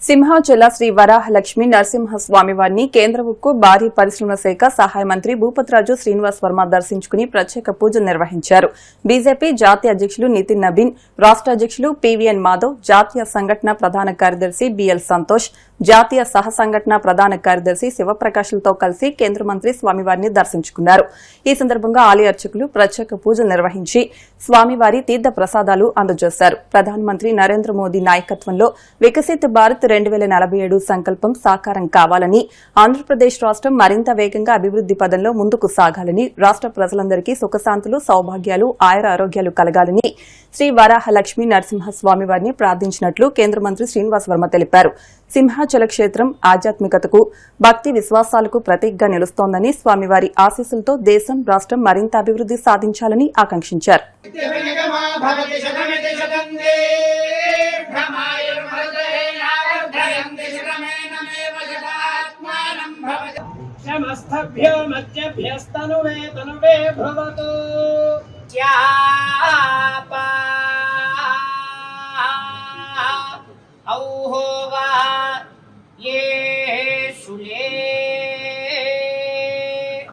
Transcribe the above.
సింహాచల శ్రీ వరాహలక్ష్మి నరసింహస్వామి వారిని కేంద్ర ఉక్కు భారీ పరిశ్రమల శాఖ సహాయ మంత్రి భూపతిరాజు శ్రీనివాస్ వర్మ దర్శించుకుని ప్రత్యేక పూజలు నిర్వహించారు. బీజేపీ జాతీయ అధ్యకులు నితిన్ నబీన్, రాష్ట అధ్యకులు పీవీఎన్ మాధవ్, జాతీయ సంఘటన ప్రధాన కార్యదర్శి బిఎల్ సంతోష్, జాతీయ సహ సంఘటన ప్రధాన కార్యదర్శి శివప్రకాశ్లతో కలిసి కేంద్ర మంత్రి స్వామివారిని దర్శించుకున్నారు. ఈ సందర్భంగా ఆలయ అర్చకులు ప్రత్యేక పూజలు నిర్వహించి స్వామివారి తీర్థ ప్రసాదాలు అందజేశారు. ప్రధానమంత్రి నరేంద్ర మోదీ నాయకత్వంలో వికసిత్ భారత్ 2047 సంకల్పం సాకారం కావాలని, ఆంధ్రప్రదేశ్ రాష్టం మరింత వేగంగా అభివృద్ది పదంలో ముందుకు సాగాలని, రాష్ట ప్రజలందరికీ సుఖశాంతులు, సౌభాగ్యాలు, ఆయుర ఆరోగ్యాలు కలగాలని శ్రీ వరాహలక్ష్మి నరసింహస్వామి వారిని ప్రార్థించినట్లు కేంద్ర మంత్రి శ్రీనివాస్ వర్మ తెలిపారు. సింహాచల క్షేత్రం ఆధ్యాత్మికతకు, భక్తి విశ్వాసాలకు ప్రతీకగా నిలుస్తోందని, స్వామివారి ఆశీస్సులతో దేశం, రాష్ట్రం మరింత అభివృద్ది సాధించాలని ఆకాంక్షించారు. समस्तभ्यो मध्यभ्यस्तनुवे तनुवे भवतु यापा औहो वा ये शुले